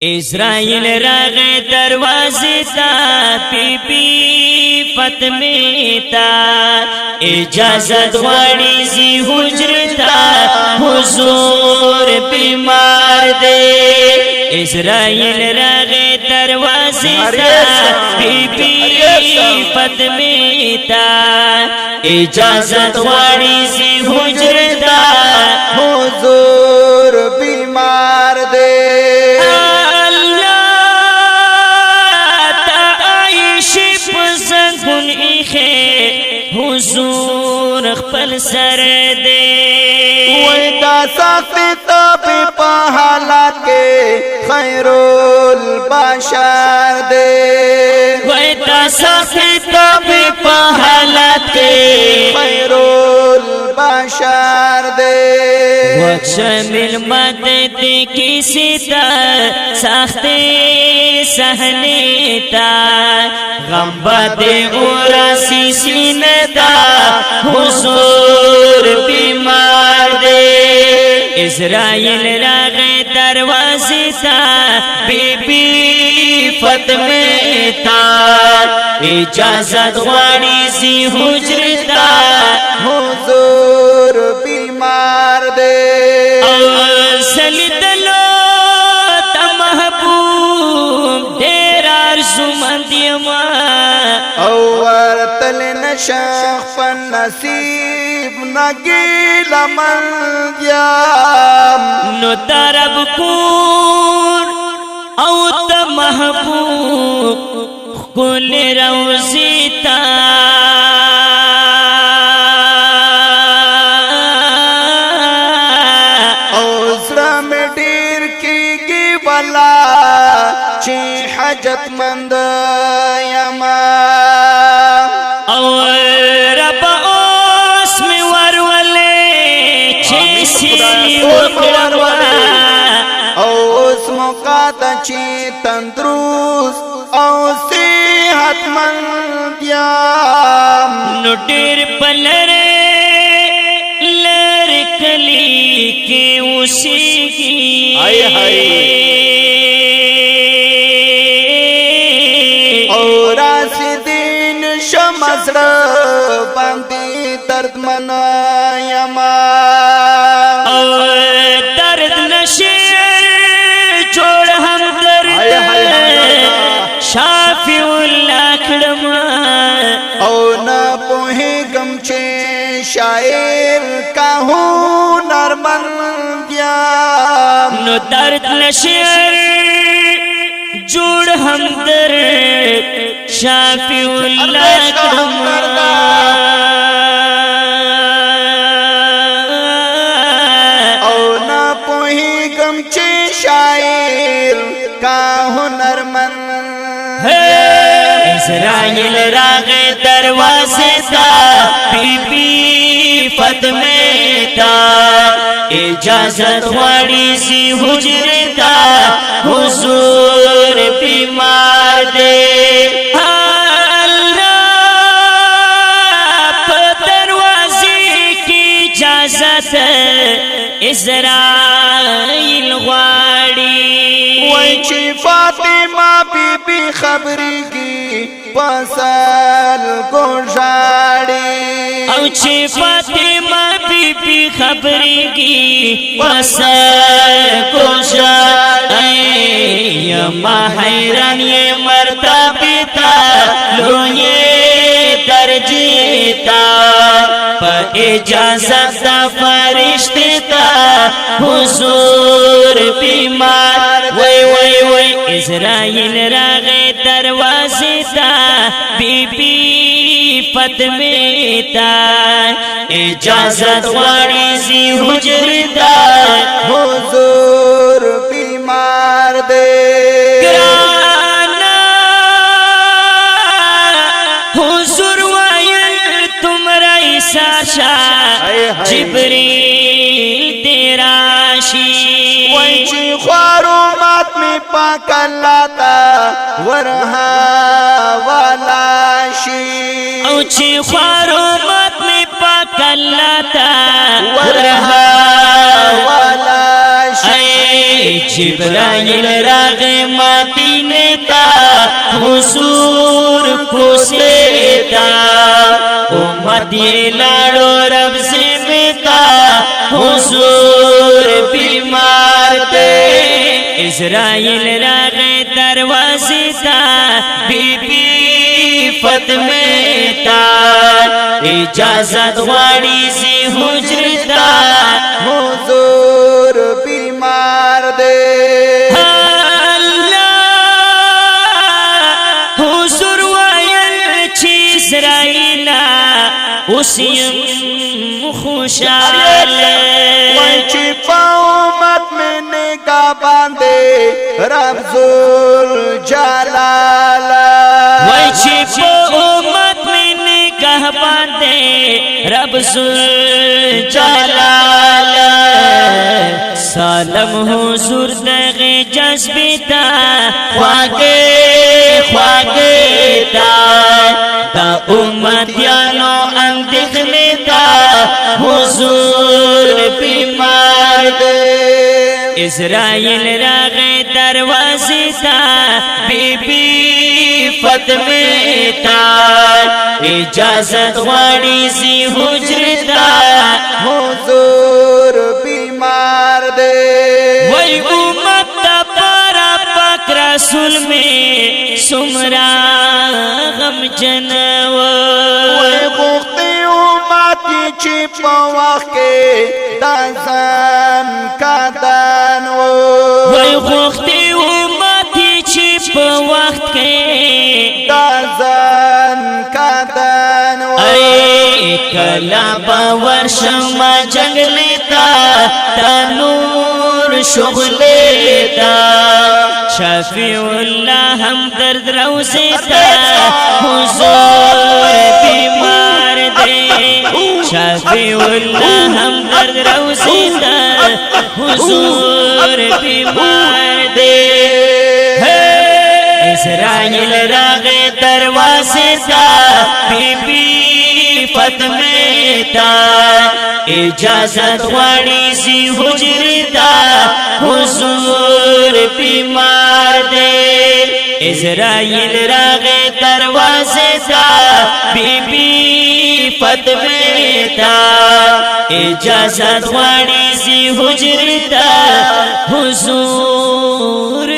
اسرائیل راغے دروازے تا بی بی فاطمہ تا اجازت غواړي زی حجر تا حضور بیمار دے اسرائیل راغے دروازے تا بی بی فاطمہ تا اجازت غواړي زی حجر تا حضور بیمار دے حضور خپل سر دے ویدا سخت تب پا حالات کے خیر البشر دے ویدا سخت تب پا حالات کے خیر البشر دے وقت شامل مدد کسی تا سخت سہنے تا غم بدے اوراسی سینتا حضور بیمار دے اسرائیل راغے دروازے تا بی بی فاطمہ تا اجازت غواړي زی حجر تا حضور بیمار دے سلیدلو تا محبوب دیر عرض مندیما ورتل نشخ فالنصیب نگیل من دیام نو درب کور او تا محبوب کل روزی تا اوزرا میں دیر کی گی بلا چی حجت مند یما او رب اوس می ورولے چیسی وکڑوا اوس موقع چی تندروست او صحت مند یام نو ډیر پلره لر کلی کې اوسېږي ہائے ہائے اور راسدین شمسر باندی درد منایما او درد نشیر جوړ هم درد شافی الله کړم او نا پوہی گم چے شاعر کا ہنر مند یام نو درد نشیر جوړ هم درد شافی الله کړم او نا پوہی گم چے شاعر کا ہنر مند اسرائیل راغے دروازے تا بی بی فاطمہ تا اجازت غواړي زی حجر تا حضور بیمار دے اللہ پا دروازے کی اجازت اسرائیل غواړي ویچی فاطمہ بی بی خبری کی پسال گوشاڑی او چی فاطمہ بی بی خبری کی پسال گوشاڑی یما حیران یہ مرتبی تا لو یہ درجی تا پا اجازت دا فرشتی تا حضور بیمار وی وی وی اسرائیل راغے دروازے تا بی بی فاطمہ تا اجازت غواړي زی حجر تا حضور بیمار دے گرانا حضور وائل تمرا ایساشا جبریل تیراشی ویچی خوارو مات میں پاک اللہ تا ورہا والاشی او چی خوارو مات میں پاک اللہ تا ورہا والاشی जिब्राइल रागे मदीने ता हुजूर पुसेता उम्मत ये लाड़ो रब से बेता हुजूर बीमार थे इज़राइल रागे दरवाजे ता बीबी फतमे ता इजाजत वाड़ी से हुजरता हुजूर बीमार दे हुजूर वायल छी इज़राइला उसियम खुशाल वंची उम्मत में निगाह बांधे रब जुल जलाल वंची उम्मत में निगाह बांधे रब जुल जलाल सालम हुजूर दगे जज्बेता ख्वागे ख्वागे ता उम्मत यानो अंदिख लेता हुजूर बीमार दे इज़राइल रागे दरवाजे ता बीबी फतमे ता इजाजत वाड़ी सी हुजरता हुजूर बीमार दे वही उम्मत पारा पाक रसूल में सुमरा गम जनव मुक्ति उम्मत की छिप के दान का दान वही मुक्ति उम्मत की छिप वक्त के दान का दान अरे कला बावर शमा जंग लेता तनूर शुगलेता शफीउल्लाह हम दर्द रोज़े ता हुजूर बीमार दे शफीउल्लाह हम दर्द रोज़े ता हुजूर बीमार दे इज़राइल रागे दरवाजे ता बीबी फतमे ता इजाजत वाड़ी सी हुजरता हुजूर बीमार दे इज़राइल रागे दरवाजे ता बीबी फतमे ता इजाजत वाड़ी सी हुजरता हुजूर